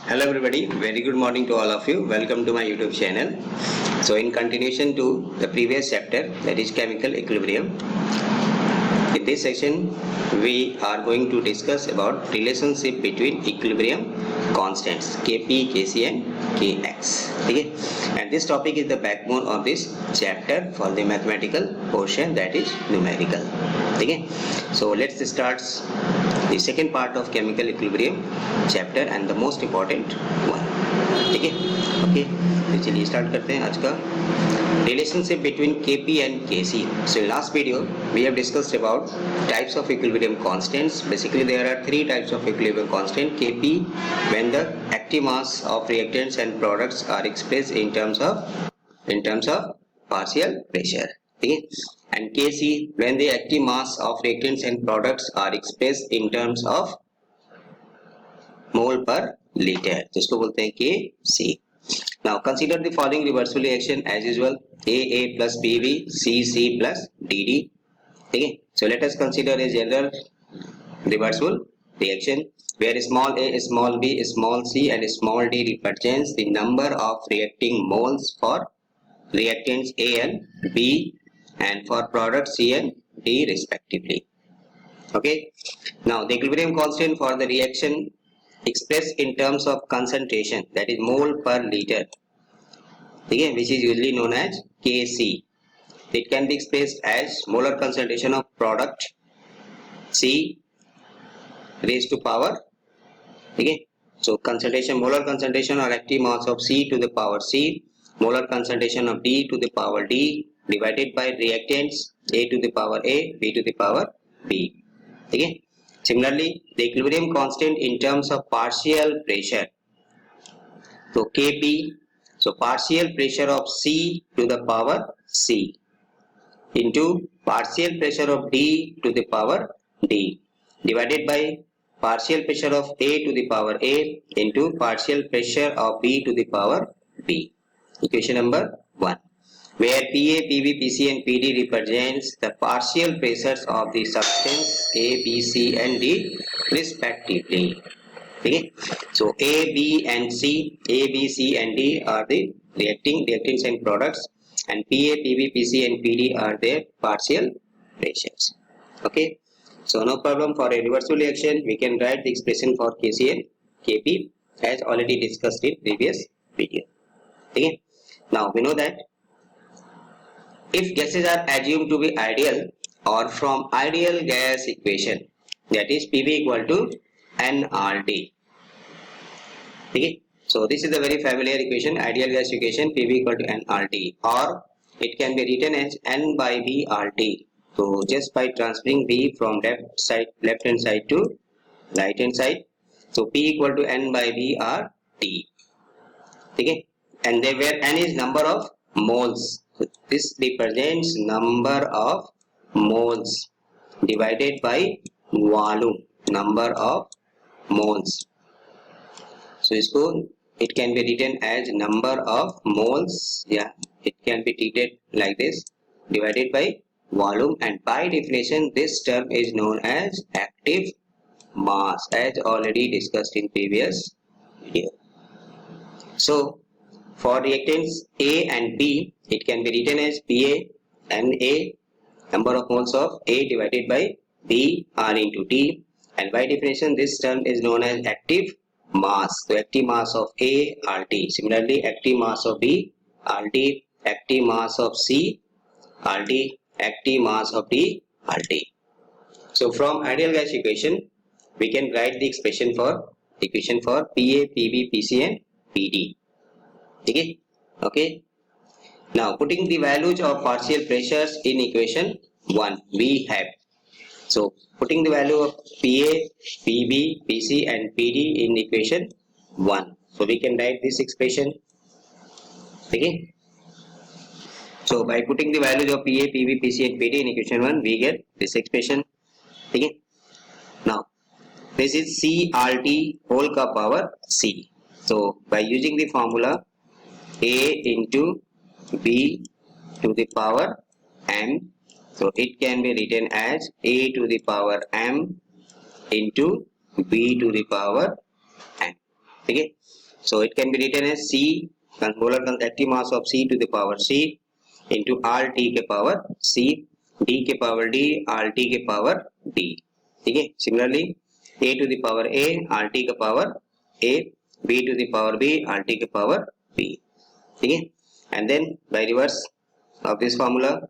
Hello everybody, very good morning to all of you. Welcome to my YouTube channel. So in continuation to the previous chapter, that is chemical equilibrium, in this session we are going to discuss about relationship between equilibrium constants Kp, Kc and Kx. Okay? And this topic is the backbone of this chapter for the mathematical portion, that is numerical. Okay? So let's start the second part of chemical equilibrium chapter and the most important one. ठीक है? Okay, तो चलिए start करते हैं आज का relationship between Kp and Kc. So in last video we have discussed about types of equilibrium constants. Basically there are three types of equilibrium constant. Kp when the active mass of reactants and products are expressed in terms of partial pressure. Okay? And Kc when the active mass of reactants and products are expressed in terms of mole per liter, जिसको बोलते हैं Kc. Now consider the following reversible reaction as usual: A plus BB, C plus DD. Okay, so let us consider a general reversible reaction where small a, small b, small c and small d represents the number of reacting moles for reactants A and B and for products C and D respectively. Okay, now the equilibrium constant for the reaction expressed in terms of concentration, that is mole per liter, okay, which is usually known as Kc. It can be expressed as molar concentration of product C raised to power, okay. So concentration, molar concentration or active mass of C to the power C, molar concentration of D to the power D divided by reactants A to the power A, B to the power B. Okay. Similarly, the equilibrium constant in terms of partial pressure. So Kp, so partial pressure of C to the power C into partial pressure of D to the power D divided by partial pressure of A to the power A into partial pressure of B to the power B. Equation number 1. Where Pa, Pb, Pc and Pd represents the partial pressures of the substance A, B, C and D respectively. Okay? So A, B and C, A, B, C and D are the reactants and products, and Pa, Pb, Pc and Pd are their partial pressures. Okay? So no problem, for a reversible reaction we can write the expression for Kc and Kp as already discussed in previous video. Okay? Now we know that if gases are assumed to be ideal or from ideal gas equation, that is Pv equal to nRT. Okay? So this is a very familiar equation, ideal gas equation, Pv equal to nRT, or it can be written as n by v RT. So just by transferring v from left hand side to right hand side, so P equal to n by v RT. Okay? And there where n is number of moles. So this represents number of moles divided by volume, number of moles. So it can be written as number of moles. Yeah, it can be treated like this, divided by volume, and by definition this term is known as active mass as already discussed in previous video. So for reactants A and B, it can be written as Pa and A, number of moles of A divided by B R into T, and by definition this term is known as active mass. So active mass of A RT. Similarly, active mass of B RT, active mass of C RT, active mass of D RT. So from ideal gas equation we can write the equation for Pa, Pb, Pc and Pd. Okay. Now putting the values of partial pressures in equation 1 we have. So putting the value of Pa, Pb, Pc and Pd in equation 1. So we can write this expression. Okay. So by putting the values of Pa, Pb, Pc and Pd in equation 1 we get this expression. Okay. Now this is CRT whole ka power C. So by using the formula A into B to the power m, so it can be written as A to the power m into B to the power n. ठीक है. So it can be written as C molar active mass of C to the power C into RT के power C, D के power D, RT के power D. ठीक है. Similarly A to the power A, RT का power A, B to the power B, RT के power B. ठीक है. And then by reverse of this formula,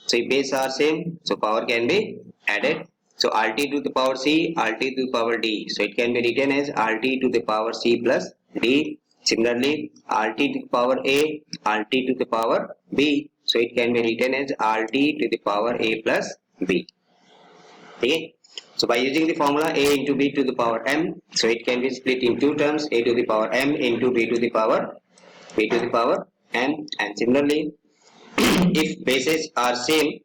so if base are same, so power can be added. So RT to the power C, RT to the power D. So it can be written as RT to the power C plus D. Similarly, RT to the power A, RT to the power B. So it can be written as RT to the power A plus B. Okay. So by using the formula A into B to the power M, so it can be split in two terms, A to the power M into B to the power M. And similarly, if bases are same,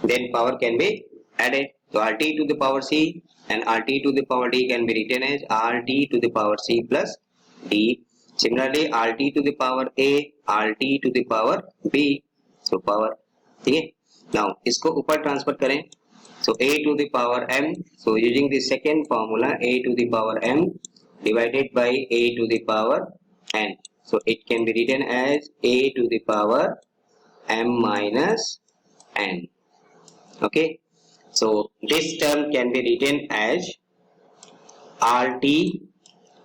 then power can be added. So RT to the power C and RT to the power D can be written as RT to the power C plus D. Similarly, RT to the power A, RT to the power B. So power, ठीक है. Now इसको ऊपर transfer करें. So A to the power M. So using the second formula, A to the power M divided by A to the power N. So it can be written as A to the power M minus N. Okay. So this term can be written as RT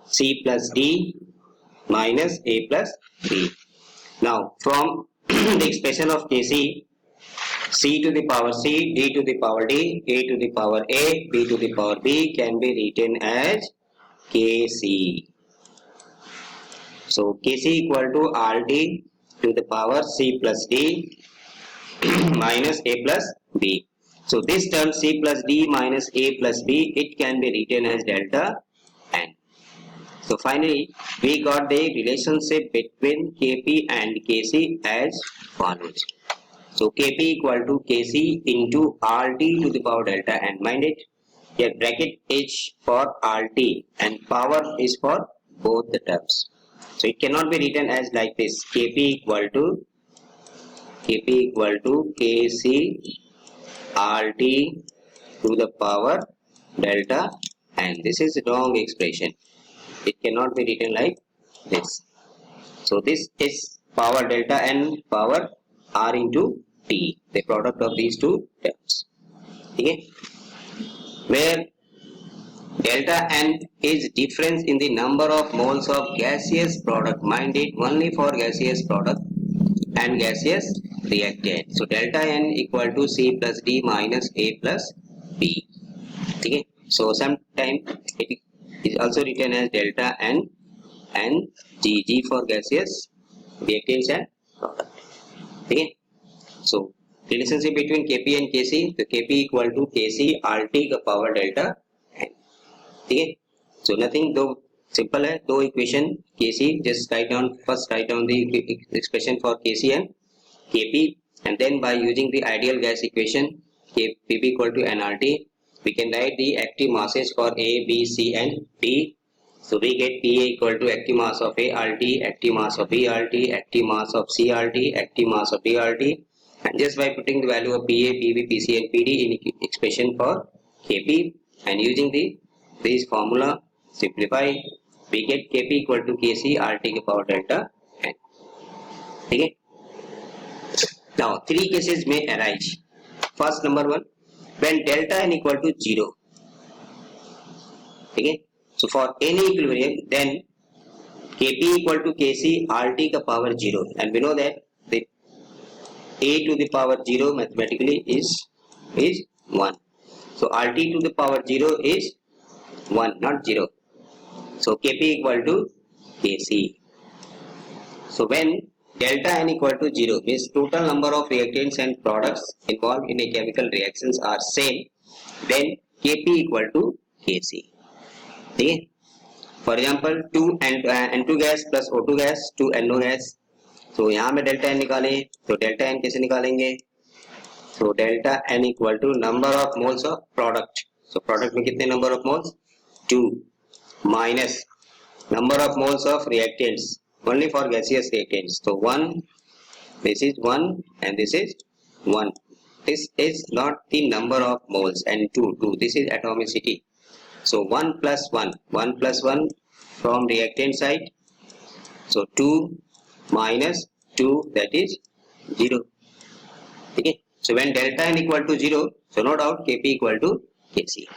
C plus D minus A plus B. Now from the expression of Kc, C to the power C, D to the power D, A to the power A, B to the power B can be written as Kc. So Kc equal to RT to the power C plus D minus A plus B. So this term C plus D minus A plus B, it can be written as delta N. So finally, we got the relationship between Kp and Kc as follows. So Kp equal to Kc into RT to the power delta N. Mind it, here bracket H for RT and power is for both the terms. So it cannot be written as like this. Kp equal to Kc RT to the power delta N. This is wrong expression. It cannot be written like this. So this is power delta N power R into T, the product of these two terms. Okay. Where delta N is difference in the number of moles of gaseous product. Mind it, only for gaseous product and gaseous reactant. So delta N equal to C plus D minus A plus B. Okay. So sometimes it is also written as delta N and G for gaseous reactants and product. Okay. So relationship between Kp and Kc, the Kp equal to Kc RT का power delta N. ठीक है. So nothing, दो simple है, दो equation Kc, just write down, first write down the expression for Kc and Kp, and then by using the ideal gas equation Kp equal to nRT, we can write the active masses for A, B, C and D. So we get Pa equal to active mass of A RT, active mass of B RT, active mass of C RT, active mass of D RT, and just by putting the value of Pa, Pb, Pc and Pd in expression for Kp and using this formula simplify, we get Kp equal to Kc RT के power delta N. ठीक है. Now three cases may arise. First, number one, when delta N equal to 0. Okay. So for any equilibrium, then Kp equal to Kc RT का power 0, and we know that the A to the power 0 mathematically is 1. So RT to the power 0 is 1, not 0. So Kp equal to Kc. So when delta N equal to 0 means total number of reactants and products involved in a chemical reactions are same, then Kp equal to Kc. Okay. For example, 2 N2 gas plus O2 gas, 2 NO gas. So यहाँ में delta N निकालें, तो delta N कैसे निकालेंगे? So delta N equal to number of moles of product. So product में कितने number of moles? 2 minus number of moles of reactants. Only for gaseous reactants. So 1, this is 1 and this is 1. This is not the number of moles, and 2. This is atomicity. So 1 plus 1, 1 plus 1, from reactant side. So 2 minus 2, that is 0. Okay. So when delta n equal to 0, so no doubt Kp equal to Kc.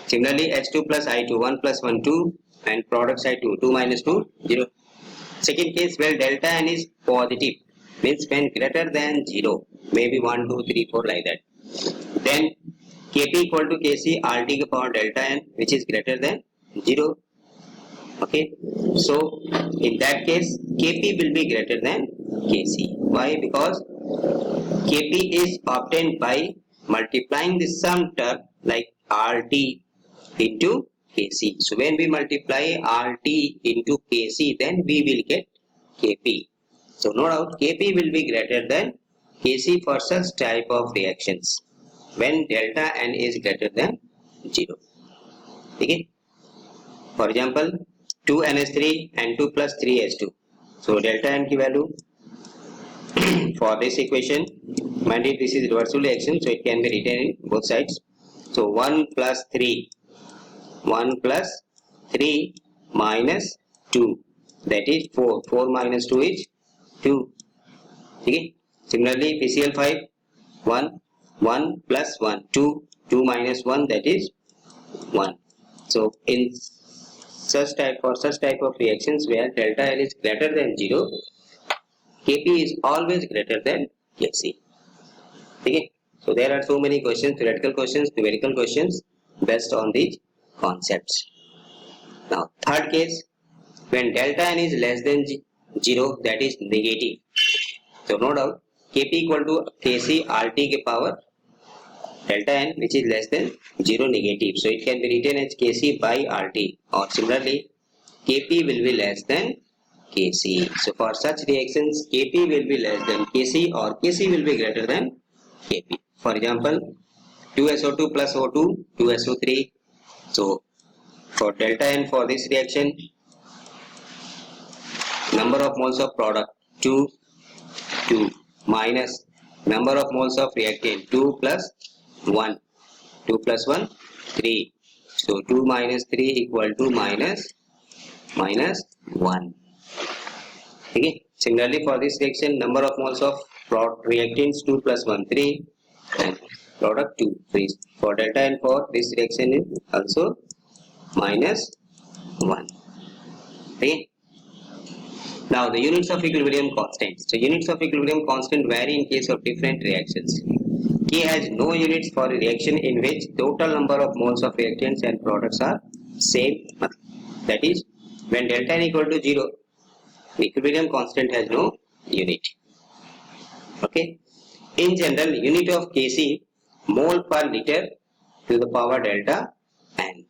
Similarly, H2 plus I2, 1 plus 1, 2, and product side 2, 2 minus 2, 0. Second case, where delta n is positive, means when greater than 0, maybe 1, 2, 3, 4 like that. Then Kp equal to Kc Rt ke power delta n, which is greater than 0. Okay. So in that case, Kp will be greater than Kc. Why? Because Kp is obtained by multiplying the sum term like Rt into Kc. So when we multiply Rt into Kc, then we will get Kp. So no doubt Kp will be greater than Kc for such type of reactions when delta n is greater than 0. Okay. For example, 2NH3 and 2 plus 3H2. So delta n की value for this equation, mind it, this is reversible reaction, so it can be written in both sides. So 1 plus 3 minus 2, that is 4. 4 minus 2 is 2. Okay. Similarly, PCl5, 1 plus 1, 2 minus 1, that is 1. So in such type of reactions where delta N is greater than 0, Kp is always greater than Kc. Okay. So there are so many questions, theoretical questions, numerical questions based on these concepts. Now third case, when delta n is less than 0, that is negative. So no doubt Kp equal to Kc Rt ke power delta n, which is less than 0, negative. So it can be written as Kc by Rt, or similarly Kp will be less than Kc. So for such reactions, Kp will be less than Kc or Kc will be greater than Kp. For example, 2SO2 plus O2, 2SO3. So for delta n for this reaction, number of moles of product 2 minus number of moles of reactant 2 plus 1, 2 plus 1, 3. So 2 minus 3 equal to minus 1. Okay. Similarly, for this reaction, number of moles of reactants 2 plus 1, 3, and product 2. So for delta n for this reaction is also minus 1. Okay. Now the units of equilibrium constant. So units of equilibrium constant vary in case of different reactions. K has no units for a reaction in which total number of moles of reactants and products are same. That is, when delta n equal to 0, the equilibrium constant has no unit. Okay. In general, unit of Kc mole per liter to the power delta n.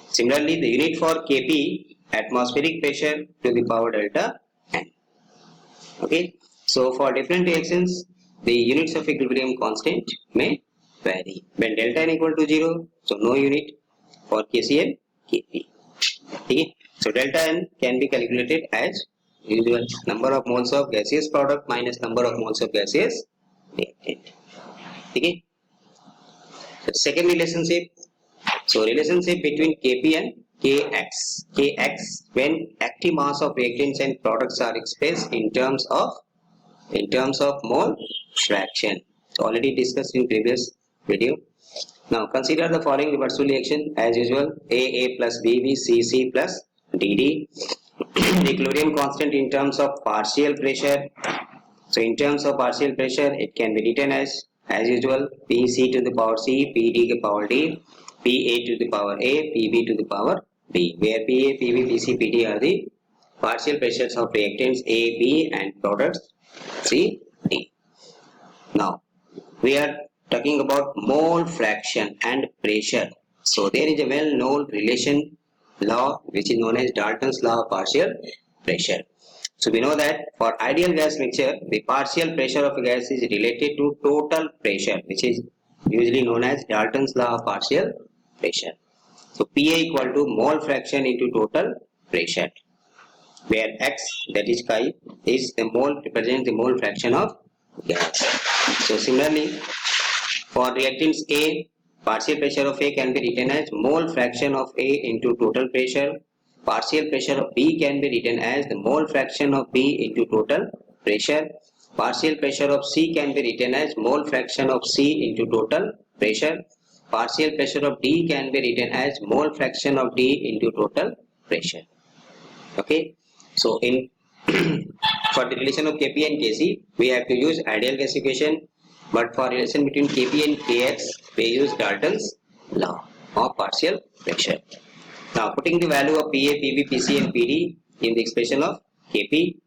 Similarly, the unit for Kp atmospheric pressure to the power delta n. Okay. So for different reactions, the units of equilibrium constant may vary. When delta n equal to 0, so no unit for Kc and Kp. Okay. So delta n can be calculated as usual, number of moles of gaseous product minus number of moles of gaseous reactant. Okay. So second relationship. So relationship between Kp and Kx. Kx, when active mass of reactants and products are expressed in terms of mole fraction. So already discussed in previous video. Now consider the following reversible reaction as usual: A plus BB, C plus DD. The equilibrium constant in terms of partial pressure. So in terms of partial pressure, it can be written as usual PC to the power C, PD to the power D, PA to the power A, PB to the power B, where PA, PB, PC, PD are the partial pressures of reactants A, B and products C, D. Now we are talking about mole fraction and pressure. So there is a well-known relation law which is known as Dalton's law of partial pressure. So we know that for ideal gas mixture, the partial pressure of a gas is related to total pressure, which is usually known as Dalton's law of partial pressure. So Pa equal to mole fraction into total pressure, where X, that is chi, is the mole, represents the mole fraction of gas. So similarly, for reactants A, Partial pressure of A can be written as mole fraction of A into total pressure. Partial pressure of B can be written as the mole fraction of B into total pressure. Partial pressure of C can be written as mole fraction of C into total pressure. Partial pressure of D can be written as mole fraction of D into total pressure. Okay, so in for the relation of Kp and Kc, we have to use ideal gas equation, but for relation between Kp and Kx, we use Dalton's law of partial pressure. Now, putting the value of Pa, Pb, Pc and Pd in the expression of Kp,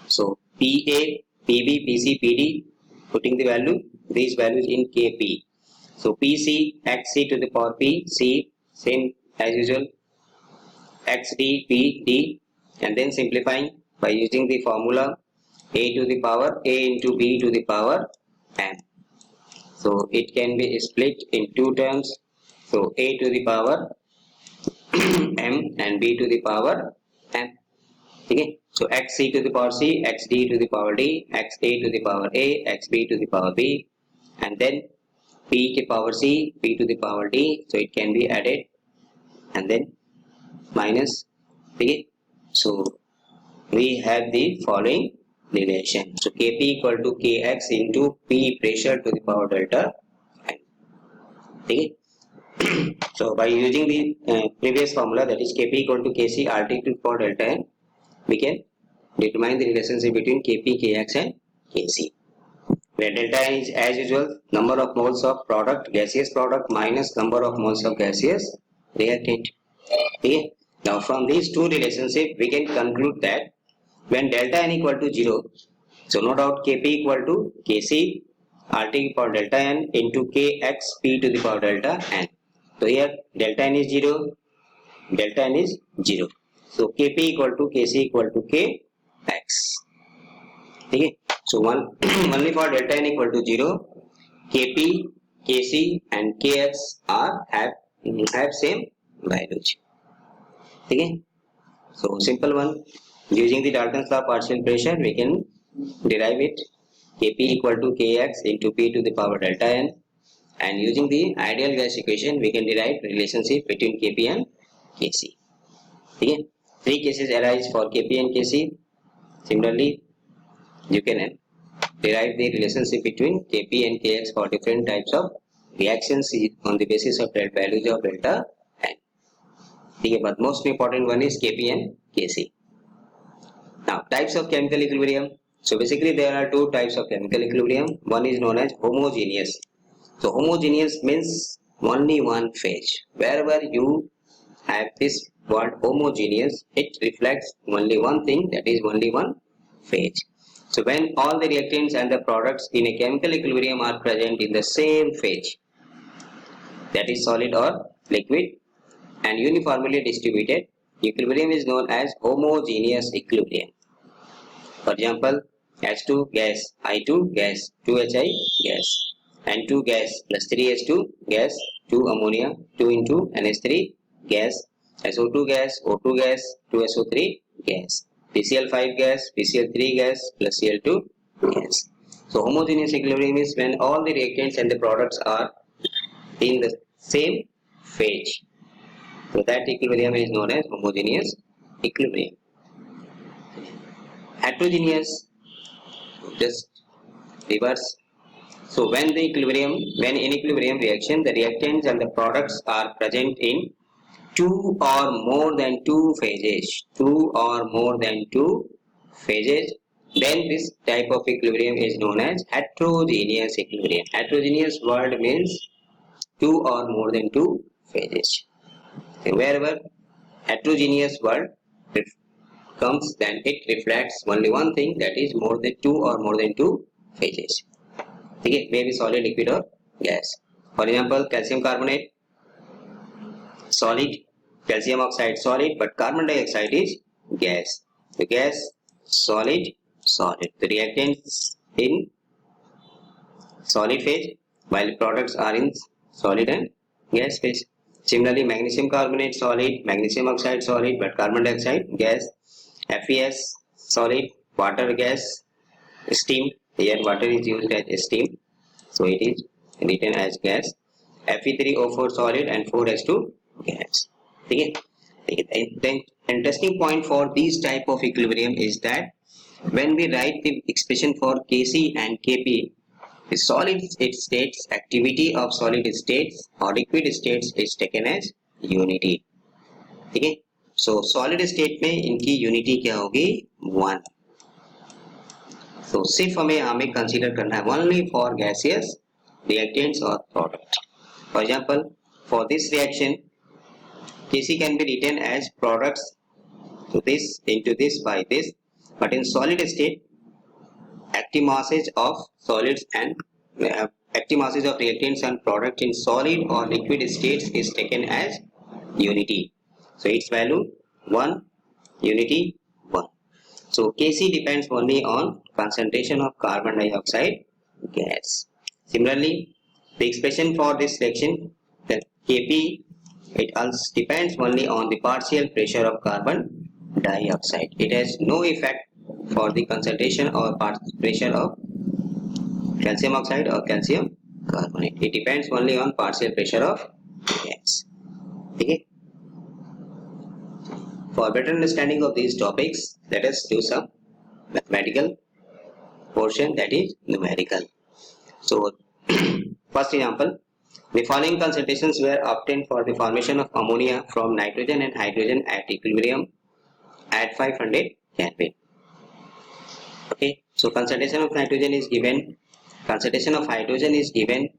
so Pa, Pb, Pc, Pd, putting the value, these values in Kp. So Pc, xc to the power P, C, same as usual, xd, Pd, and then simplifying by using the formula a to the power a into b to the power m. So it can be split in two terms. So a to the power m and b to the power m. Okay. So xc to the power c, xd to the power d, xa to the power a, xb to the power b, and then p to the power c, p to the power d. So it can be added and then minus. Okay. So we have the following relation. So Kp equal to Kx into P pressure to the power delta n. Okay. So by using the previous formula, that is Kp equal to Kc RT to the power delta n, we can determine the relationship between Kp, Kx and Kc. Where delta n is as usual number of moles of product, gaseous product minus number of moles of gaseous reactant. Okay. Now from these two relationships, we can conclude that when delta n equal to 0, so no doubt Kp equal to Kc RT to the power delta n into Kx P to the power delta n. So here delta n is 0, delta n is 0. So Kp equal to Kc equal to Kx. Okay. So only for delta n equal to 0, Kp, Kc and Kx have same values. Okay. So simple one. Using the Dalton's law of partial pressure, we can derive it Kp equal to Kx into P to the power delta n, and using the ideal gas equation, we can derive relationship between Kp and Kc. Okay. Three cases arise for Kp and Kc. Similarly, you can derive the relationship between Kp and Kx for different types of reactions on the basis of values of delta n. Okay, but most important one is Kp and Kc. Now, types of chemical equilibrium. So basically there are two types of chemical equilibrium. One is known as homogeneous. So homogeneous means only one phase. Wherever you have this word homogeneous, it reflects only one thing, that is only one phase. So when all the reactants and the products in a chemical equilibrium are present in the same phase, that is solid or liquid, and uniformly distributed, equilibrium is known as homogeneous equilibrium. For example, H2 gas, I2 gas, 2HI gas, N2 gas plus 3H2 gas, 2 ammonia, 2 into NH3 gas, SO2 gas, O2 gas, 2SO3 gas, PCl5 gas, PCl3 gas plus Cl2 gas. So homogeneous equilibrium is when all the reactants and the products are in the same phase. So that equilibrium is known as homogeneous equilibrium. Heterogeneous, just reverse. So when in equilibrium reaction, the reactants and the products are present in two or more than two phases, then this type of equilibrium is known as heterogeneous equilibrium. Heterogeneous word means two or more than two phases. And wherever heterogeneous word comes, then it reflects only one thing, that is more than two or more than two phases. Okay, maybe solid, liquid or gas. For example, calcium carbonate, solid, calcium oxide solid, but carbon dioxide is gas. So gas, solid, solid. The reactants in solid phase, while products are in solid and gas phase. Similarly, magnesium carbonate solid, magnesium oxide solid, but carbon dioxide gas. FeS solid, water gas, steam. Here water is used as steam, so it is written as gas. Fe3O4 solid and 4H2 gas. ठीक है. Then interesting point for these type of equilibrium is that when we write the expression for Kc and Kp, the solid states activity of solid states or liquid states is taken as unity. ठीक है. So solid state में इनकी unity क्या होगी? 1. So सिर्फ हमें consider करना है only for gaseous reactants or product. For example, for this reaction, Kc can be written as products to this into this by this, but in solid state, active masses of solids and active masses of reactants and product in solid or liquid states is taken as unity. So its value 1, unity 1. So Kc depends only on concentration of carbon dioxide gas. Similarly, the expression for this reaction, that Kp, it also depends only on the partial pressure of carbon dioxide. It has no effect for the concentration or pressure of calcium oxide or calcium carbonate. It depends only on partial pressure of gas. Okay. For better understanding of these topics, let us do some mathematical portion, that is numerical. So first example, the following concentrations were obtained for the formation of ammonia from nitrogen and hydrogen at equilibrium at 500 Kelvin. Okay, so concentration of nitrogen is given, concentration of hydrogen is given,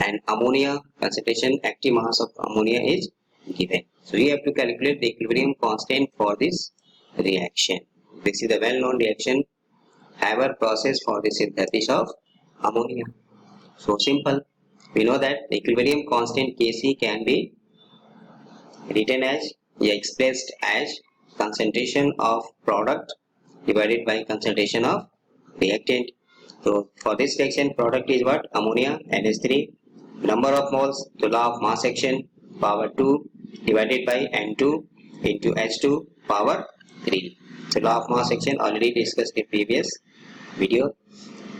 and ammonia concentration, active mass of ammonia is given. So we have to calculate the equilibrium constant for this reaction. This is the well-known reaction, Haber process for the synthesis of ammonia. So simple. We know that the equilibrium constant Kc can be written as, expressed as concentration of product divided by concentration of reactant. So for this reaction, product is what? Ammonia, NH3. Number of moles, the law of mass action, power 2 divided by N2 into H2 power 3. So law of mass action already discussed in previous video.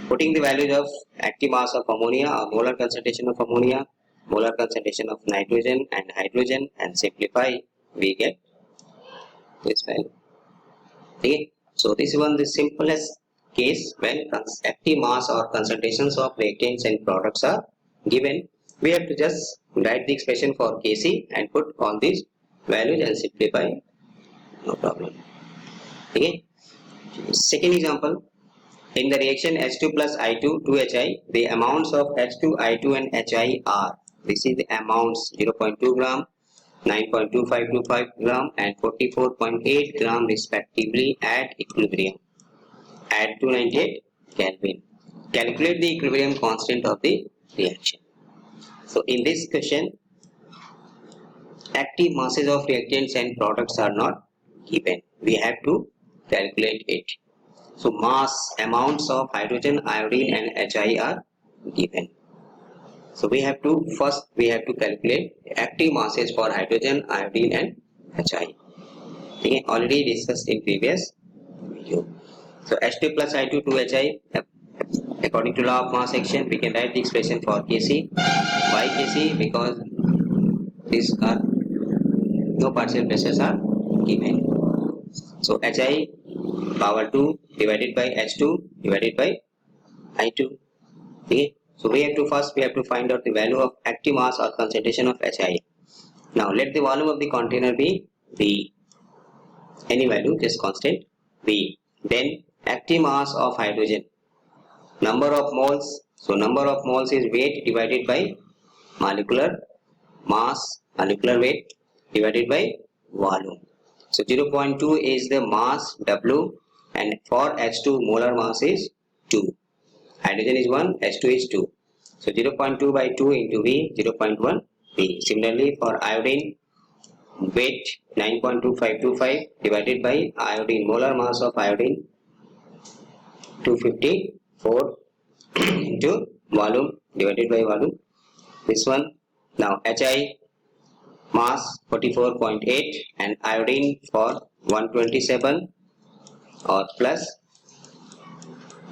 Putting the values of active mass of ammonia or molar concentration of ammonia, molar concentration of nitrogen and hydrogen, and simplify, we get this value. Okay. So this is one of the simplest case when active mass or concentrations of reactants and products are given. We have to just write the expression for Kc and put all these values and simplify, no problem. Okay. Second example. In the reaction H2 plus I2 2HI, the amounts of H2, I2 and HI are, this is the amounts 0.2 gram, 9.2525 gram and 44.8 gram respectively at equilibrium at 298 Kelvin. Calculate the equilibrium constant of the reaction. So in this question, active masses of reactants and products are not given. We have to calculate it. So mass, amounts of hydrogen, iodine and HI are given. So we have to calculate active masses for hydrogen, iodine and HI. Okay, already discussed in previous video. So H2 plus I2 2HI, according to law of mass action, we can write the expression for Kc. Why Kc? Because these are no partial pressures are given. So HI power 2 divided by H2 divided by I2. Okay. So we have to find out the value of active mass or concentration of HI. Now let the volume of the container be V. Any value, just constant V. Then active mass of hydrogen. Number of moles. So number of moles is weight divided by molecular mass, molecular weight divided by volume. So 0.2 is the mass W, and for H2 molar mass is 2. Hydrogen is 1, H2 is 2. So 0.2 by 2 into V, 0.1 V. Similarly for iodine, weight 9.2525 divided by iodine, molar mass of iodine 254 into volume divided by volume. This one. Now HI mass 44.8 and iodine for 127 or plus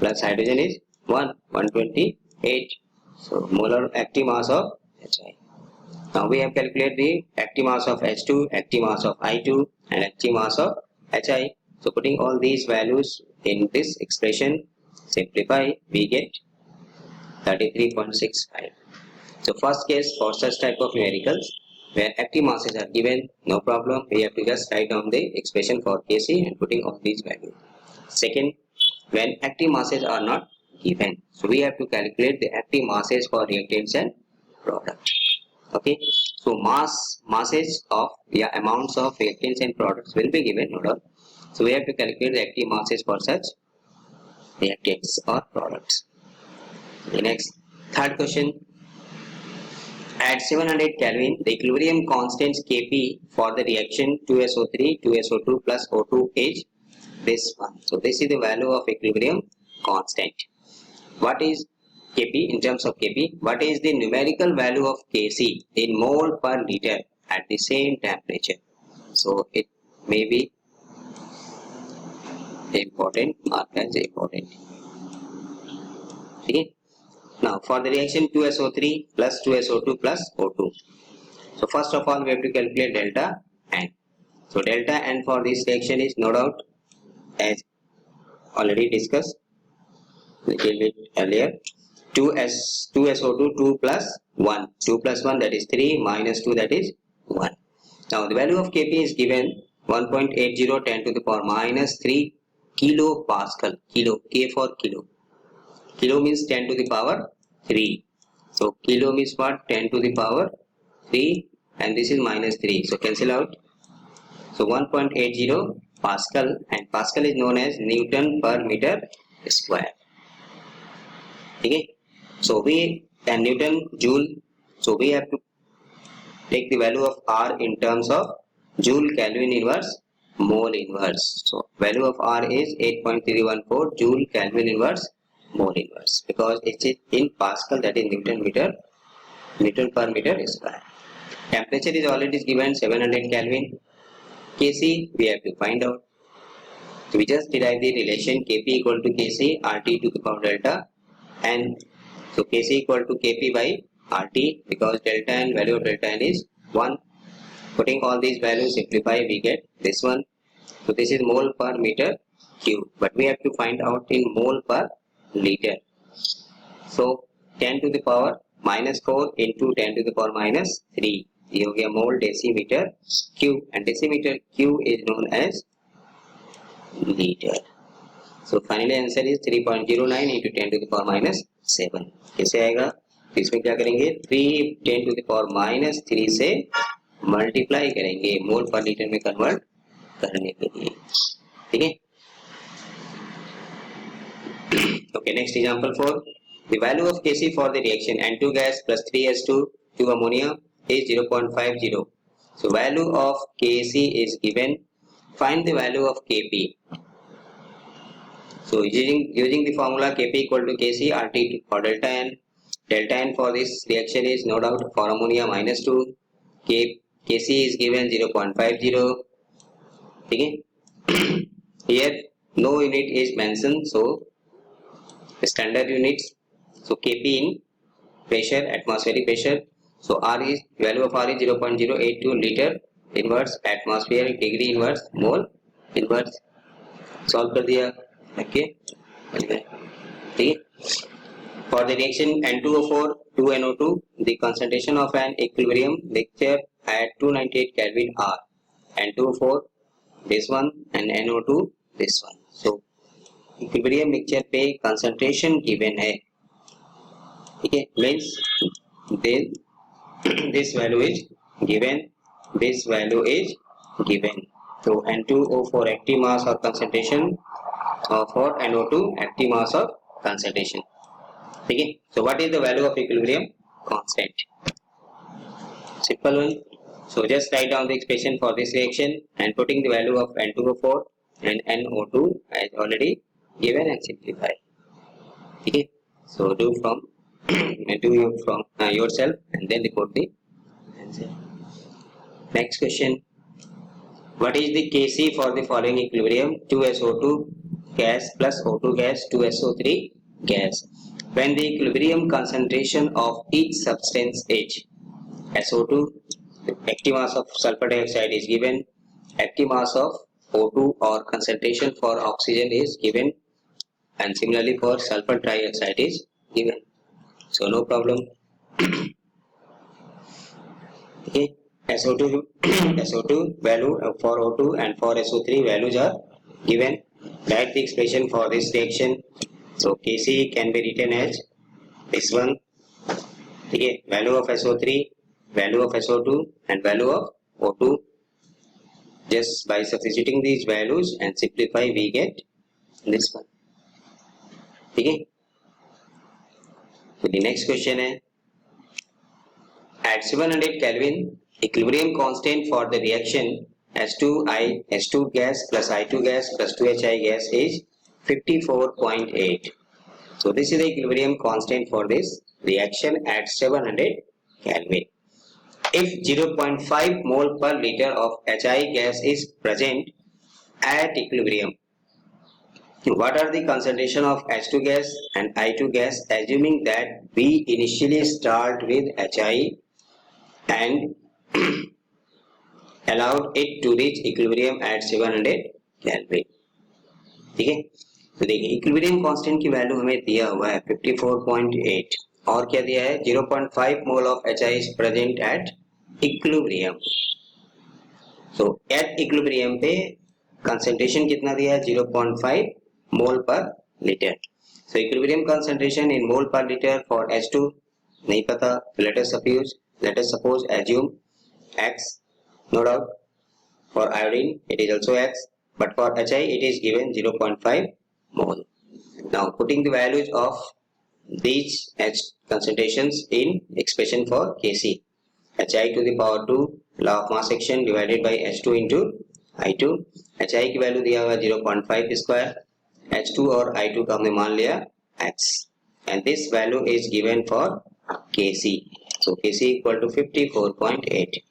hydrogen is 128. So molar active mass of HI. Now we have calculated the active mass of H2, active mass of I2 and active mass of HI. So putting all these values in this expression, simplify, we get 33.65. So first case for such type of numericals where active masses are given, no problem, we have to just write down the expression for Kc and putting all these values. Second, when active masses are not given, so we have to calculate the active masses for reactants and product. Okay, so masses of amounts of reactants and products will be given, no doubt. So we have to calculate the active masses for such reactants or products. The next, third question. At 700 Kelvin, the equilibrium constant Kp for the reaction 2SO3, 2SO2 plus O2 is this one. So this is the value of equilibrium constant. What is Kp in terms of Kp? What is the numerical value of Kc in mole per liter at the same temperature? So it may be important, marked as important. Okay. Now for the reaction 2SO3 plus 2SO2 plus O2. So first of all we have to calculate delta N. So delta N for this reaction is no doubt, as already discussed little bit earlier, 2SO2 2 plus 1. 2 plus 1 that is 3 minus 2 that is 1. Now the value of Kp is given 1.80 10 to the power minus 3 kilopascal. Kilo, K for kilo. Kilo means 10 to the power 3. So kilo means what? 10 to the power 3 and this is minus 3. So cancel out. So 1.80 Pascal, and Pascal is known as Newton per meter square. Okay. So we and Newton joule. So we have to take the value of R in terms of joule Kelvin inverse mole inverse. So value of R is 8.314 joule Kelvin inverse mole inverse, because it is in Pascal, that is Newton per meter square. Temperature is already given 700 Kelvin. Kc we have to find out. So we just derive the relation Kp equal to Kc RT to the power delta N. So Kc equal to Kp by RT, because delta N, value of delta N is 1. Putting all these values, simplify, we get this one. So this is mole per meter cube, but we have to find out in mole per liter. So 10 to the power minus 4 into 10 to the power minus 3. ये हो गया mole decimetre cube, and decimetre cube is known as litre. So finally answer is 3.09 into 10 to the power minus 7. कैसे आएगा? इसमें क्या करेंगे? 3 10 to the power minus 3 से multiply करेंगे मोल पर लीटर में कन्वर्ट करने के लिए. ठीक है. Okay, next example 4. The value of Kc for the reaction N2 gas plus 3H2 2 ammonia is 0.50. So value of Kc is given. Find the value of Kp. So using the formula Kp equal to Kc RT for delta N. Delta N for this reaction is no doubt for ammonia minus 2. Kc is given 0.50. Okay. Here no unit is mentioned, so standard units. So Kp in pressure, atmospheric pressure. So R is, value of R is 0.082 liter inverse atmospheric degree inverse mole inverse. Solve कर दिया. Okay. ठीक. For the reaction N2O4 2NO2, the concentration of an equilibrium mixture at 298 Kelvin R. N2O4 this one and NO2 this one. So equilibrium mixture पे concentration given है. ठीक है. Means then this value is given, this value is given. So N2O4 active mass or concentration for NO2 active mass of concentration. Okay. So what is the value of equilibrium constant? Simple one. So just write down the expression for this reaction and putting the value of N2O4 and NO2 as already given and simplify. Okay. So do from yourself and then report the answer. Next question. What is the Kc for the following equilibrium 2SO2 gas plus O2 gas 2SO3 gas when the equilibrium concentration of each substance is SO2, active mass of sulfur dioxide is given, active mass of O2 or concentration for oxygen is given, and similarly for sulfur trioxide is given. So no problem. Okay, SO2 SO2 value for O2 and for SO3 values are given. Write the expression for this reaction. So Kc can be written as this one. Okay, value of SO3, value of SO2 and value of O2. Just by substituting these values and simplify we get this one. Okay. So the next question is, at 700 Kelvin, equilibrium constant for the reaction H2 gas plus I2 gas plus 2HI gas is 54.8. So this is the equilibrium constant for this reaction at 700 Kelvin. If 0.5 mole per liter of HI gas is present at equilibrium, what are the concentration of H2 gas and I2 gas, assuming that we initially start with HI and allowed it to reach equilibrium at 700 Kelvin. ठीक है, तो देखिए equilibrium constant की value हमें दिया हुआ है 54.8 और क्या दिया है 0.5 mole of HI is present at equilibrium. So at equilibrium पे concentration कितना दिया है 0.5 मोल पर litre. So equilibrium concentration in mole per liter for H2 नहीं पता. Let us suppose assume X, no doubt. For iodine it is also X, but for HI it is given 0.5 mole. Now putting the values of these H concentrations in expression for Kc, HI to the power 2 law of mass action divided by H2 into I2. HI की value दिया हुआ 0.5 square, H2 और I2 का हमने मान लिया X, and this value is given for Kc. So Kc equal to 54.8.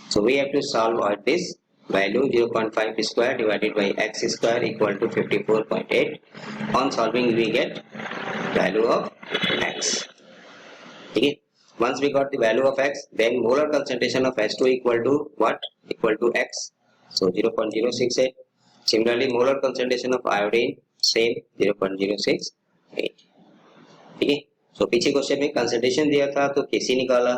So we have to solve out this value 0.5 square divided by X square equal to 54.8. On solving we get value of X. Okay. Once we got the value of X, then molar concentration of H2 equal to what? Equal to X. So 0.068. Similarly, molar concentration of iodine same 0.068. ठीक है. So पीछे question में concentration दिया था तो Kc निकाला.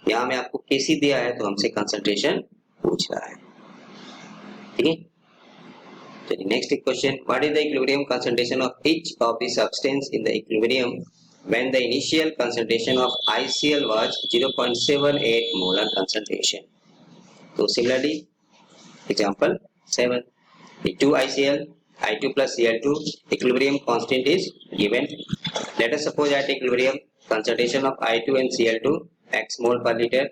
यहाँ में आपको Kc दिया है तो हमसे कंसंट्रेशन पूछ रहा है. ठीक है. So the next question, what is the equilibrium concentration of each of the substance in the equilibrium when the initial concentration of ICl was 0.78 molar concentration? So similarly, example 7, the 2 ICl, I2 plus Cl2 equilibrium constant is given. Let us suppose at equilibrium concentration of I2 and Cl2 x mole per liter.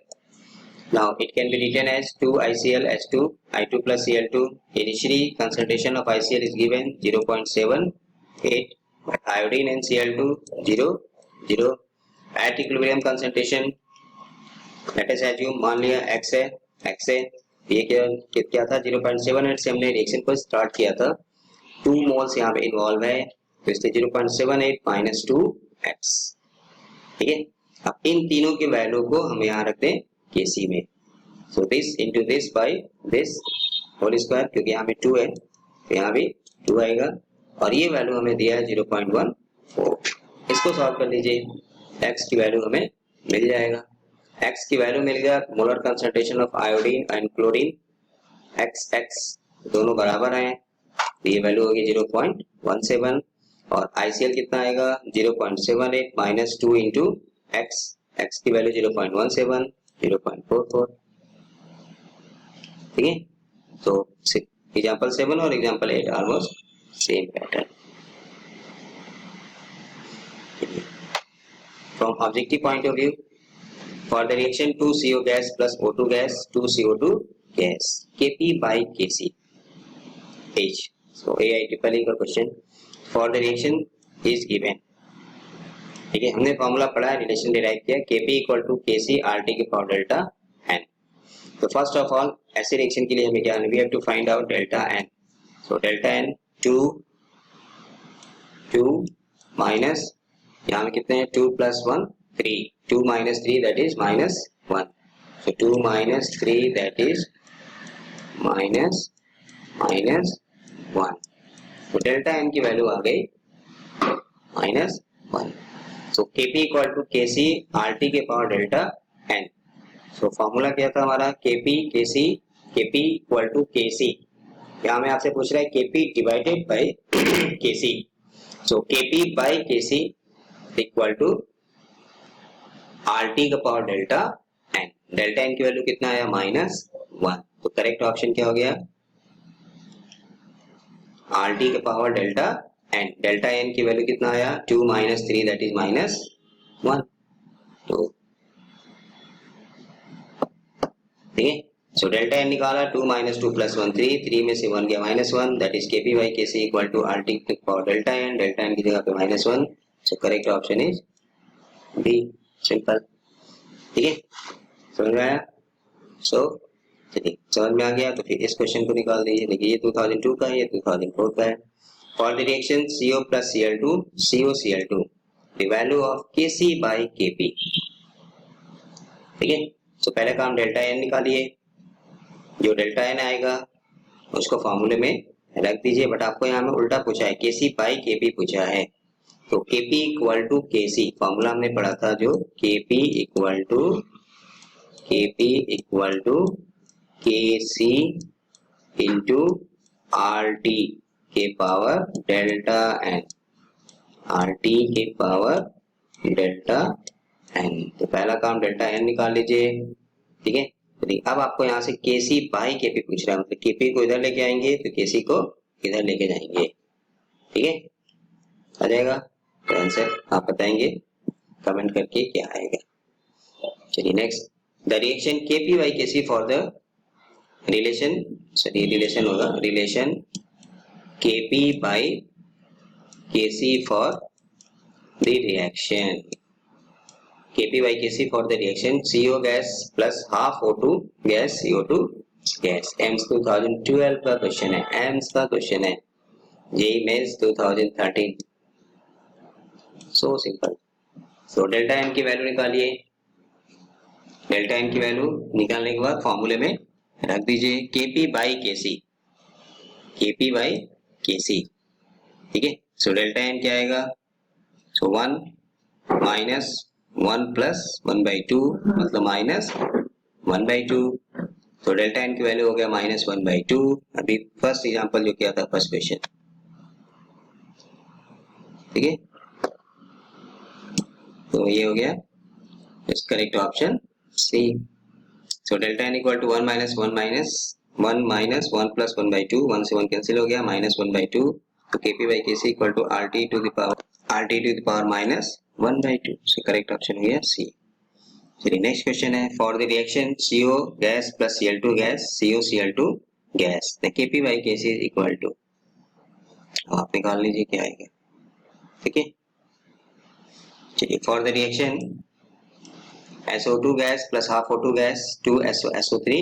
Now it can be written as 2 ICl H2 I2 plus Cl2. Initially concentration of ICl is given 0.78, but iodine and Cl2 0. At equilibrium concentration let us assume मान लिया x है ये क्या था 0.78 से हमने reaction को start किया था. 2 मोल्स यहाँ पे इन्वॉल्व है तो इसलिए 0.78 माइनस 2x. ठीक है. अब इन तीनों के वैल्यू को हम यहाँ रखते हैं Kc में. So this into this by this whole square, क्योंकि यहाँ पे 2 है तो यहाँ भी 2 आएगा और ये वैल्यू हमें दिया है 0.14. इसको सॉल्व कर लीजिए. x की वैल्यू हमें मिल जाएगा. x की वैल्यू मिल गया. Molar concentration of iodine and chlorine x दोनों बराबर हैं तो ये वैल्यू होगी 0.17 और ICl कितना आएगा 0.78 माइनस 2 इंटू x की वैल्यू 0.17 0.44. ठीक है. तो एग्जांपल 7 और example 8 almost same pattern. From objective point of view, for the reaction 2CO gas plus O2 gas 2CO2 gas Kp by Kc H. So AIEEE का question for the reaction is given. ठीक है. हमने formula पढ़ा है, relation derive किया Kp equal to Kc RT की power delta n. तो first of all ऐसे रिएक्शन के लिए हमें क्या है, we have to find out delta n. So delta n 2 minus यहाँ में कितने हैं 2 plus 1 3, 2 minus 3 that is minus 1. So 2 minus 3 that is minus 1. तो डेल्टा एन की वैल्यू आ गई -1. So Kp equal to Kc RT के power delta n. So formula क्या था हमारा, Kp इक्वल टू Kc. यहाँ में आपसे पूछ रहा है Kp divided by Kc. So Kp by Kc equal to RT का power delta n. Delta n की वैल्यू कितना आया, -1. तो करेक्ट ऑप्शन क्या हो गया, RT के power delta n. Delta n की वैल्यू कितना आया, 2 minus 3 that is -1. तो ठीक है. सो डेल्टा n निकाला, 2 minus 2 plus 1 3 में से 1 गया -1 that is Kp by Kc equal to RT के power delta n. Delta n की जगह पे -1. So correct option is B. Simple. ठीक है, समझ में आया. सो चलिए, समझ में आ गया तो फिर इस क्वेश्चन को निकाल दीजिए. देखिए ये 2002 का है, ये 2004 का है. For the reaction CO plus Cl2 COCl2 the value of Kc by Kp. ठीक है, तो पहले काम डेल्टा n निकालिए. जो डेल्टा n आएगा उसको फॉर्मूले में रख दीजिए. बट आपको यहाँ में उल्टा पूछा है, Kc by Kp पूछा है. तो Kp equal to Kc formula हमने पढ़ा था जो Kp equal to Kc into RT के पावर डेल्टा n. RT के पावर डेल्टा n. तो पहला काम डेल्टा n निकाल लीजिए. ठीक है, अब आपको यहाँ से Kc बाई Kp पूछ रहा है, मतलब Kp को इधर लेके आएंगे तो Kc को इधर लेके जाएंगे. ठीक है, आ जाएगा. तो आंसर आप बताएंगे कमेंट करके क्या आएगा. चलिए next, the reaction Kp by Kc for the relation होगा relation Kp by Kc for the reaction Kp by Kc for the reaction CO gas plus half O2 gas CO2 gas. AIIMS 2012 का question है, एम्स का question है, JEE mains 2013. So simple. So delta n की value निकालिए. डेल्टा n की value निकालने के बाद फॉर्मूले में रख दीजिए Kp by Kc. Kp by Kc. ठीक है, सो डेल्टा n क्या आएगा, सो 1 माइनस 1 प्लस 1/2 मतलब -1/2. तो डेल्टा n की वैल्यू हो गया -1/2. अभी फर्स्ट एग्जांपल जो किया था फर्स्ट क्वेश्चन. ठीक है, तो ये हो गया correct option C. So delta n equal to 1 minus 1 plus 1/2. 1 से 1 कैंसिल हो गया, -1/2. तो Kp by Kc equal to RT to the power -1/2. So correct option हो गया सी. चलिए नेक्स्ट क्वेश्चन है, for the reaction CO gas plus Cl2 gas COCl2 gas the Kp by Kc is equal to. आप निकाल लीजिए क्या आएगा. ठीक है, चलिए for the reaction SO2 gas plus half O2 gas to SO3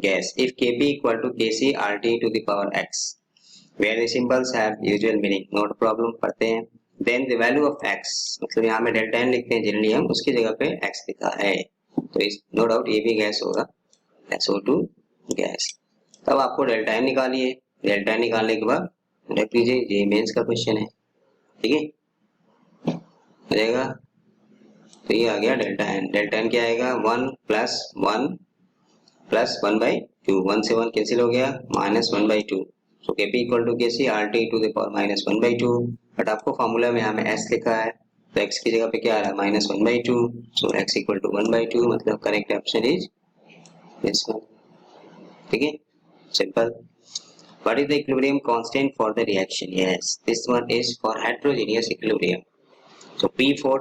gas if Kp equal to Kc RT to the power x where the symbols have usual meaning. not problem पढ़ते हैं. then the value of x मतलब यहाँ में delta n लिखते हैं generally हम, उसकी जगह पे x लिखा है. तो इस नो डाउट ये भी गैस होगा, SO2 गैस. तब आपको डेल्टा n निकालिए. डेल्टा n निकालने के बाद रख लीजिए, ये मेंस का क्वेश्चन है. ठीक है, हो जाएगा. तो ये आ गया डेल्टा n. डेल्टा n क्या आएगा, 1 प्लस 1/2. 1 से 1 कैंसिल हो गया, -1/2. So Kp equal to Kc RT to the power -1/2. But आपको फॉर्मूला में यहाँ में s लिखा है, तो x की जगह पे क्या आ रहा है, -1/2. सो x इक्वल टू 1/2 मतलब correct option is this one. ठीक है, simple. What is the equilibrium constant for the reaction? Yes, this one is for heterogeneous equilibrium. So P4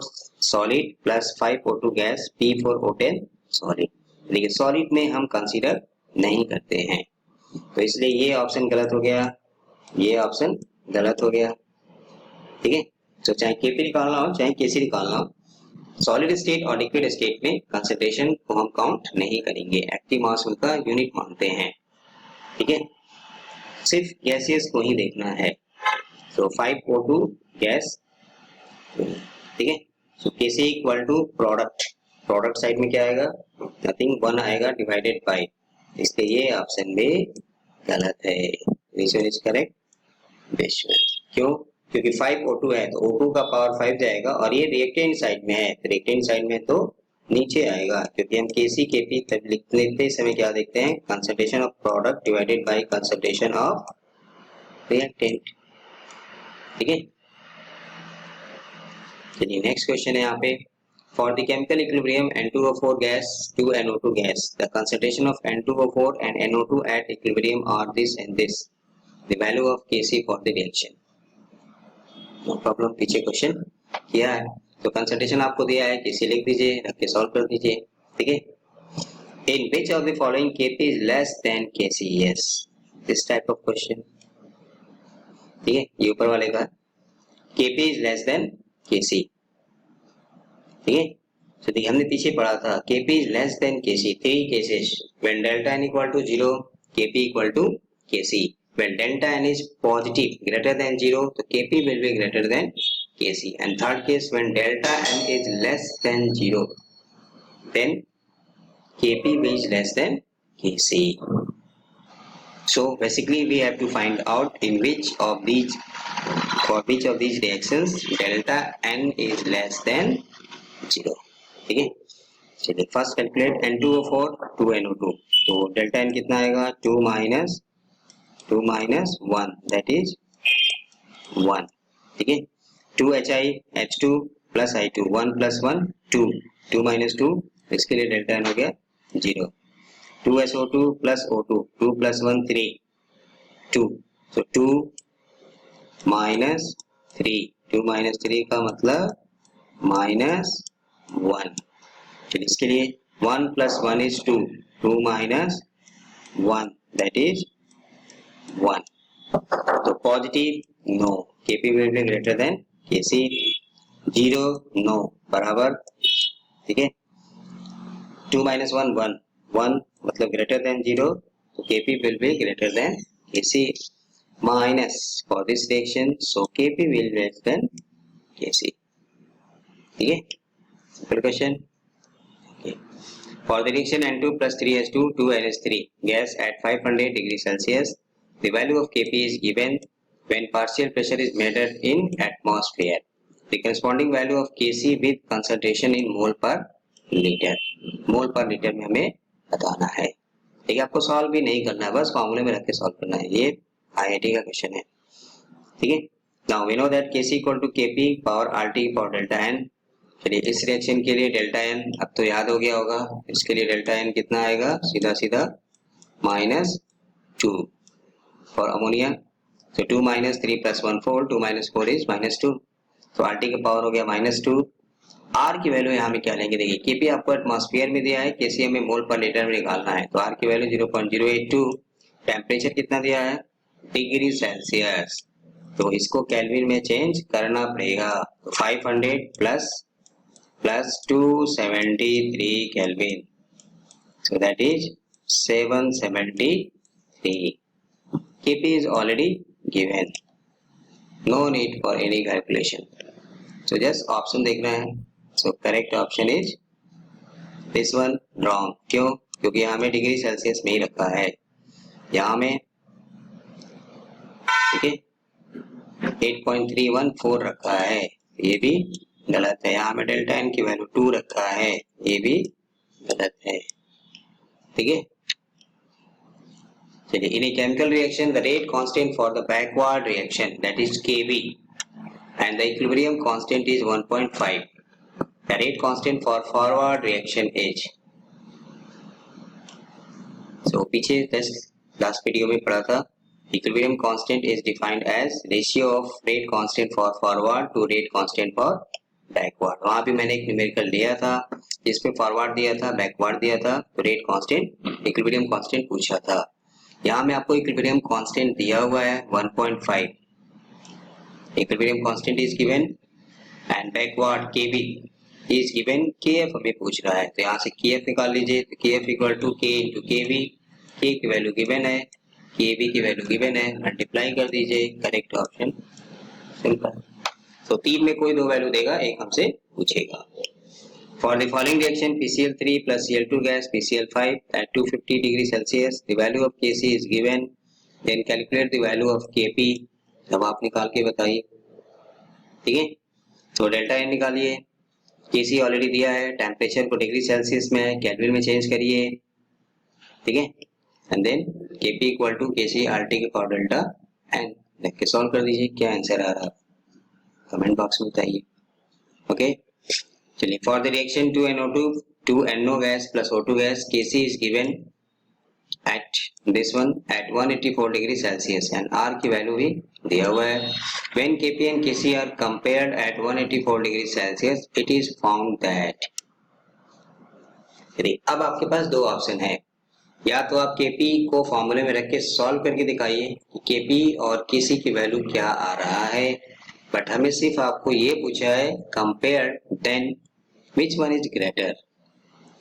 solid plus 5O2 gas P4 O10 solid. देखिए solid में हम consider नहीं करते हैं, तो इसलिए ये ऑप्शन गलत हो गया, ये ऑप्शन गलत हो गया. ठीक है, तो चाहे Kp निकालना हो चाहे Kc निकालना हो, सॉलिड स्टेट और लिक्विड स्टेट में कंसंट्रेशन को हम काउंट नहीं करेंगे, एक्टिव मास उनका यूनिट मानते हैं. ठीक है, सिर्फ गैसियस को ही देखना है. तो 5O2 गैस. ठीक है, so Kc equal to product product side में क्या आएगा, नथिंग 1 आएगा डिवाइडेड बाय, इसलिए ये ऑप्शन भी गलत है। This one is correct, this one. क्यों? क्योंकि 5 O2 है तो O2 का पावर 5 जाएगा और ये रिएक्टेंट साइड में है, तो रिएक्टेंट साइड में तो नीचे आएगा, क्योंकि हम Kc Kp तब लिखते समय क्या देखते हैं, concentration of product divided by concentration of reactant. ठीक है, चलिए नेक्स्ट क्वेश्चन है यहाँ पे, for the chemical equilibrium N2O4 gas to NO2 gas, the concentration of N2O4 and NO2 at equilibrium are this and this, the value of Kc for the reaction। No problem, पीछे question किया है तो concentration आपको दिया है, Kc लिख दीजिए, रख के सॉल्व कर दीजिए। ठीक है, in which of the following Kp is less than Kc, yes this type of question. ठीक है, ये ऊपर वाले का Kp is less than Kc। ठीक है, तो देखिए हमने पीछे पढ़ा था Kp is less than Kc, 3 cases, when delta n equal to 0 Kp equal to Kc, when delta n is positive greater than 0 तो Kp will be greater than Kc, and third case when delta n is less than 0 then Kp is less than Kc। So basically we have to find out in which of these, for which of these reactions delta n is less than 0। ठीक है, चलिए first calculate N2O4 to NO2, तो delta n कितना आएगा, 2 minus 1 that is 1। ठीक है, 2HiH2 plus I2, 1 plus 1 2, 2 minus 2, इसके लिए डेल्टा n हो गया 0। 2SO2 प्लस O2, 2 प्लस 1 3, 2, तो 2 माइनस 3, 2 माइनस 3 का मतलब माइनस 1। चलिए इसके लिए 1 plus 1 is 2, 2 minus 1 that is 1, तो positive no, Kp will be greater than Kc, 0 no बराबर। ठीक है, 2 माइनस 1 1, 1 मतलब ग्रेटर देन 0, तो Kp will be greater than Kc, minus for this reaction so Kp will be less than Kc। ठीक है, simple question। For the reaction N2 plus 3H2 2NH3 gas at 500 degrees Celsius, the value of Kp is given when partial pressure is measured in atmosphere. The corresponding value of Kc with concentration in mole per liter, mole per liter में हमें बताना है। ठीक है, आपको solve भी नहीं करना है, बस फॉर्मूले में रख के सॉल्व करना है, ये IIT का क्वेश्चन है। ठीक है, now we know that Kc equal to Kp power RT power delta n। चलिए इस रिएक्शन के लिए डेल्टा n अब तो याद हो गया होगा, इसके लिए डेल्टा n कितना आएगा, सीधा सीधा -2 फॉर अमोनिया, तो 2 माइनस 3 प्लस 1 4, 2 माइनस 4 इज -2, तो RT का पावर हो गया -2। R की वैल्यू यहाँ में क्या लेंगे, देखिए Kp आपको एटमॉस्फेयर में दिया है, Kc हमें मोल पर लीटर में निकालना है, तो R की वैल्यू 0.082, टेम्परेचर कितना दिया है, डिग्री सेल्सियस, तो इसको केल्विन में चेंज करना पड़ेगा, तो 500 plus 273 Kelvin, so that is 773। Kp is already given, no need for any calculation, so just option देखना है, so correct option is this one, wrong। क्यों? क्योंकि यहाँ में डिग्री सेल्सियस में ही रखा है, यहाँ में ठीक है 8.314 रखा है, ये भी गलत है, यहाँ में डेल्टा n की वैल्यू 2 रखा है, ये भी गलत है। ठीक है, चलिए in a chemical reaction the rate constant for the backward reaction that is Kb and the equilibrium constant is 1.5, the rate constant for forward reaction is, so पीछे लास्ट वीडियो में पढ़ा था, equilibrium constant is defined as ratio of rate constant for forward to rate constant for backward, वहां भी मैंने एक numerical दिया था जिसमें फॉरवर्ड दिया था, बैकवर्ड दिया था, तो रेट कांस्टेंट इक्विलिब्रियम कांस्टेंट पूछा था। यहाँ में आपको इक्विलिब्रियम कांस्टेंट दिया हुआ है 1.5, equilibrium constant is given and backward Kb is given, Kf हमें पूछ रहा है, तो यहाँ से Kf निकाल लीजिए, तो Kf equal to K into Kb, K की वैल्यू गिवन है, Kb की वैल्यू गिवन है, मल्टीप्लाई कर दीजिए, करेक्ट ऑप्शन, सिंपल। तो 3 में कोई 2 वैल्यू देगा, एक हमसे पूछेगा। For the following reaction PCl3 plus Cl2 gas PCl5 at 250 degree Celsius, the value of Kc is given. Then calculate the value of Kp. अब आप निकाल के बताइए, ठीक है। तो डेल्टा एन निकालिए, Kc ऑलरेडी दिया है, टेम्परेचर को डिग्री सेल्सियस में है, केल्विन में चेंज करिए, ठीक है। And then Kp equal to Kc RT के पावर डेल्टा एन लिख के सॉल्व कर दीजिए। क्या आंसर आ रहा है कमेंट बॉक्स में बताइए, ओके। चलिए, for the reaction 2NO2 2NO gas plus O2 gas, Kc is given at this one at 184 degree Celsius and R की वैल्यू भी दिया हुआ है। When Kp and Kc are compared at 184 degree Celsius, it is found that. अब आपके पास दो option है, या तो आप Kp को फॉर्मूले में रख के सॉल्व करके दिखाइए कि Kp और Kc की वैल्यू क्या आ रहा है, बट हमें सिर्फ आपको ये पूछा है compare then which one is greater.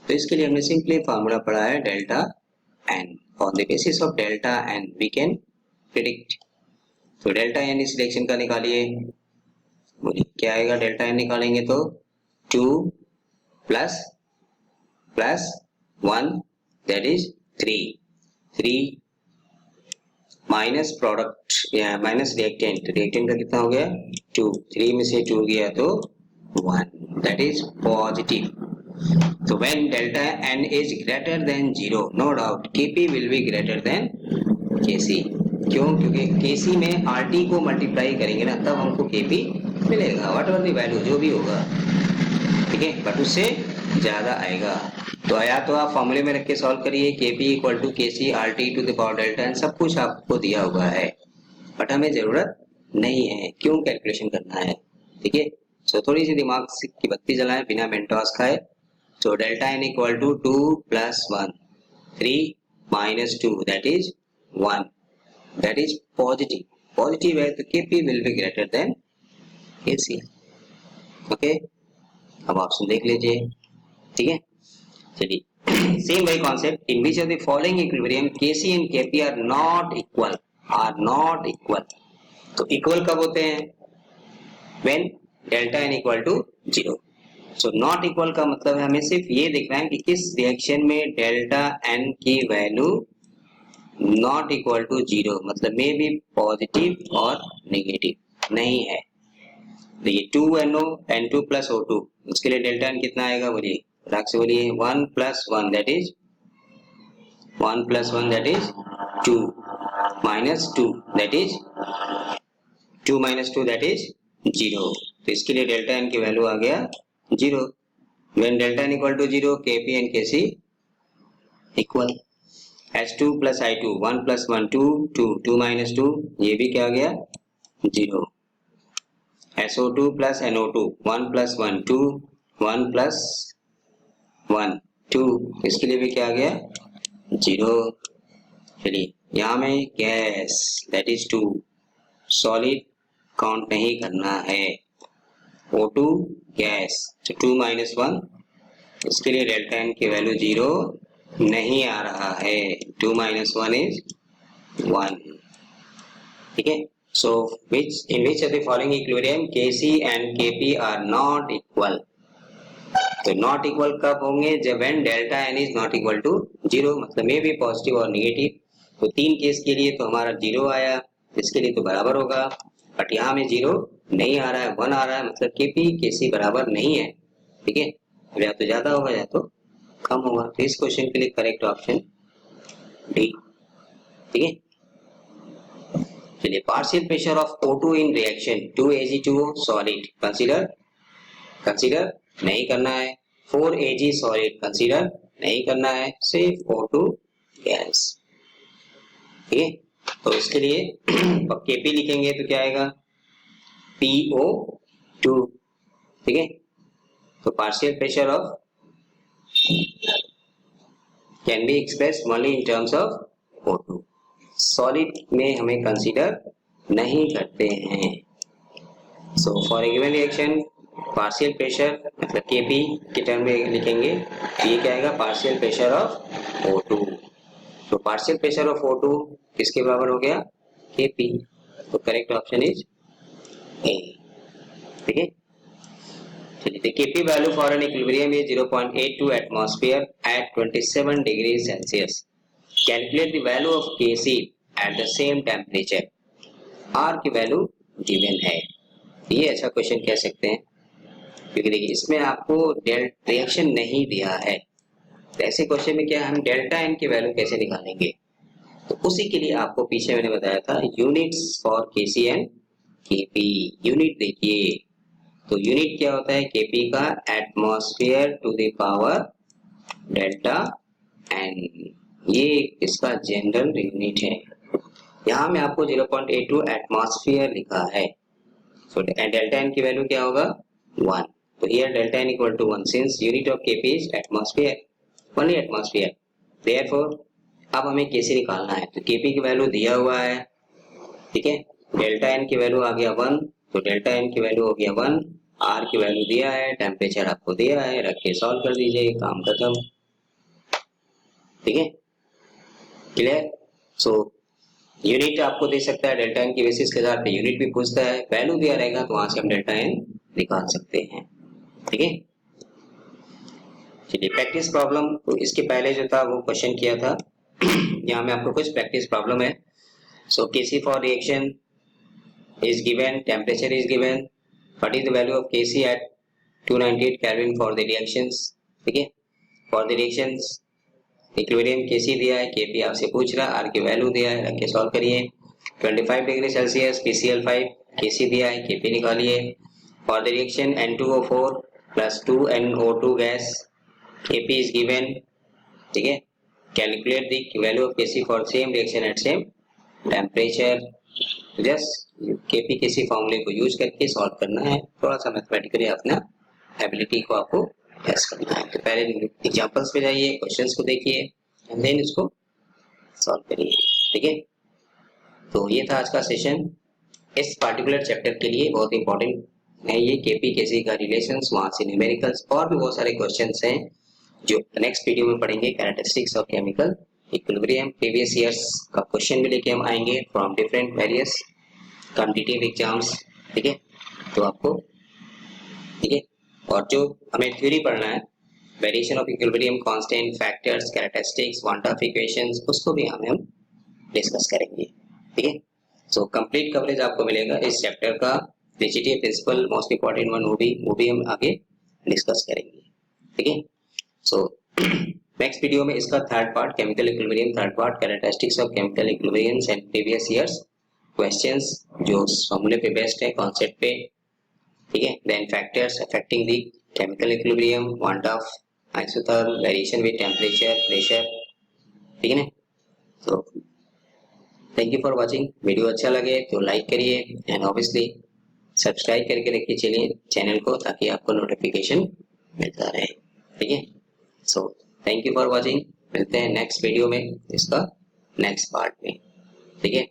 तो इसके लिए हमने सिंपली फॉर्मूला पढ़ा है delta n. On the basis of delta n we can predict. तो डेल्टा एन इस रिएक्शन का निकालिए, बोलिए क्या आएगा। डेल्टा एन निकालेंगे तो 2 plus 1 that is 3 minus product या माइनस रिएक्टेंट, रिएक्टेंट का कितना हो गया 2, 3 में से 2 गया तो 1 दैट इज पॉजिटिव। तो when delta N is greater than 0, no doubt Kp will be greater than Kc। क्यों? क्योंकि Kc में RT को मल्टीप्लाई करेंगे ना, तब हमको Kp मिलेगा, वट एवर द वैल्यू जो भी होगा, ठीक है, बट उससे ज्यादा आएगा। तो या तो आप फॉर्मूले में रख के सॉल्व करिए, Kp equal to Kc RT to the power delta n, सब कुछ आपको दिया हुआ है, बट हमें जरूरत नहीं है, क्यों कैलकुलेशन करना है, ठीक है। तो थोड़ी सी दिमाग की बत्ती जलाएं बिना मेंटोस खाए। तो delta n equal to 2 plus 1 3 minus 2 that is 1, that is positive. Positive है तो Kp will be greater than Kc, okay. अब ऑप्शन देख लीजिए, ठीक है। चलिए, सेम वही concept, in which of the following equilibrium Kc and Kp are not equal. तो इक्वल कब होते हैं? When delta n equal to 0। So not equal का मतलब है हमें सिर्फ ये देखना है कि किस रिएक्शन में डेल्टा एन की वैल्यू नॉट इक्वल टू 0, मतलब मे बी पॉजिटिव और नेगेटिव नहीं है। देखिए 2NO N2 प्लस O2, उसके लिए डेल्टा एन कितना आएगा बोलिए, राख से बोलिए 1 plus 1 that is 2 minus 2 that is 2 minus 2 that is 0। तो इसके लिए डेल्टा एन की वैल्यू आ गया 0। When delta n equal to 0, Kp and Kc equal. H2 plus I2 1 plus 1 2 minus 2, ये भी क्या आ गया 0। SO2 plus NO2 1 plus 1 1 plus 1 2, इसके लिए भी क्या आ गया 0। चलिए, यहाँ में gas that is 2, solid count नहीं करना है, O2 गैस, तो 2 माइनस 1, इसके लिए डेल्टा एन की वैल्यू 0 नहीं आ रहा है, 2 माइनस 1 इज 1, ठीक है। So in which of the following equilibrium Kc and Kp are not equal. तो नॉट इक्वल कब होंगे? जब when delta N is not equal to 0, मतलब मे बी पॉजिटिव और नेगेटिव। तो 3 केस के लिए तो हमारा 0 आया, इसके लिए तो बराबर होगा, बट यहाँ में 0 नहीं आ रहा है, 1 आ रहा है, मतलब Kp Kc बराबर नहीं है, ठीक है। अब या तो ज्यादा होगा या तो कम होगा। तो इस क्वेश्चन के लिए करेक्ट ऑप्शन डी, ठीक है। चलिए, partial pressure of O2 in reaction 2Ag2O solid consider नहीं करना है, 4Ag सॉलिड कंसीडर नहीं करना है, सिर्फ O2 गैस, ठीक है। तो इसके लिए Kp लिखेंगे तो क्या आएगा PO2, ठीक है। तो partial pressure of can be express only in terms of O2, solid में हमें कंसीडर नहीं करते हैं। So for a given reaction partial pressure मतलब Kp के टर्म में लिखेंगे, ये क्या आएगा पार्शियल प्रेशर ऑफ O2। तो पार्शियल प्रेशर ऑफ O2 किसके बराबर हो गया Kp। तो करेक्ट ऑप्शन इज ए, ठीक है। The Kp value for an equilibrium is 0.82 atmosphere at 27 degrees Celsius. Calculate the value of Kc at the same temperature. R की value given है, ये अच्छा क्वेश्चन कह सकते हैं, क्योंकि देखिए इसमें आपको रिएक्शन नहीं दिया है, तो ऐसे क्वेश्चन में क्या हम डेल्टा एन की वैल्यू कैसे निकालेंगे, तो उसी के लिए आपको पीछे मैंने बताया था units for K c and K p. Unit देखिए, तो यूनिट क्या होता है केपी का, atmosphere to the power delta n, ये इसका जनरल यूनिट है। यहाँ में आपको 0.82 एटमॉस्फेयर लिखा है, so डेल्टा एन की वैल्यू क्या होगा 1, तो here delta n equal to 1 since unit of K p is atmosphere, only atmosphere, therefore अब हमें केसी निकालना है, तो केपी की वैल्यू दिया हुआ है, ठीक है, डेल्टा एन की वैल्यू आ गया 1, तो डेल्टा एन की वैल्यू हो गया 1, आर की वैल्यू दिया है, टेम्परेचर आपको दिया है, रख के सॉल्व कर दीजिए, काम खत्म, ठीक है, क्लियर। सो यूनिट आपको दे सकता है डेल्टा एन की बेसिस के आधार पे, यूनिट भी पूछता है, वैल्यू दिया रहेगा तो वहां से हम डेल्टा एन निकाल सकते हैं, ठीक है। चलिए प्रैक्टिस प्रॉब्लम, तो इसके पहले जो था वो क्वेश्चन किया था, यहाँ में आपको कुछ प्रैक्टिस प्रॉब्लम है। So KC for reaction is given, temperature is given, what is the value of Kc at 298 Kelvin for the reactions, ठीक है, for the reactions equilibrium Kc दिया है, Kp आपसे पूछ रहा है, R की वैल्यू दिया है, रख के सॉल्व करिए, 25 डिग्री सेल्सियस PCl5 Kc दिया है, Kp निकालिए, for the reaction N2O4 plus 2NO2 gas Kp is given, ठीक है, calculate the value of Kc for same reaction at same temperature, just KP KC फॉर्मूले को यूज करके solve करना है, थोड़ा सा मैथमेटिकली अपना एबिलिटी को आपको टेस्ट करना है। तो पहले एग्जांपल्स पे जाइए, क्वेश्चंस को देखिए एंड देन इसको सॉल्व करिए, ठीक है। तो ये था आज का सेशन, इस पार्टिकुलर चैप्टर के लिए बहुत इंपॉर्टेंट है ये केपी केसी का रिलेशंस, वहां से न्यूमेरिकल्स और भी बहुत सारे क्वेश्चंस हैं जो नेक्स्ट वीडियो में पढ़ेंगे, characteristics of chemical equilibrium, previous years का क्वेश्चन भी लेके हम आएंगे from different various competitive exams, ठीक है, तो आपको, ठीक है, और जो हमें थ्योरी पढ़ना है variation of equilibrium constant, factors, characteristics, quantum of equations, उसको भी हम डिस्कस करेंगे, ठीक है। सो कंप्लीट कवरेज आपको मिलेगा इस चैप्टर का, rigidity principle most important one, वो भी हम आगे डिस्कस करेंगे, ठीक है। सो नेक्स्ट वीडियो में इसका third part chemical equilibrium, third part characteristics of chemical equilibriums and previous years questions जो फॉर्मूले पे बेस्ड है, कॉन्सेप्ट पे, ठीक है, then factors affecting the chemical equilibrium, quantum of isotherm, variation with temperature, pressure, ठीक है ना। तो thank you for watching, video अच्छा लगे तो लाइक करिए एंड ऑब्वियसली सब्सक्राइब करके रखिए चलिए चैनल को, ताकि आपको नोटिफिकेशन मिलता रहे, ठीक है। So thank you for watching, मिलते हैं नेक्स्ट वीडियो में इसका नेक्स्ट पार्ट में, ठीक है।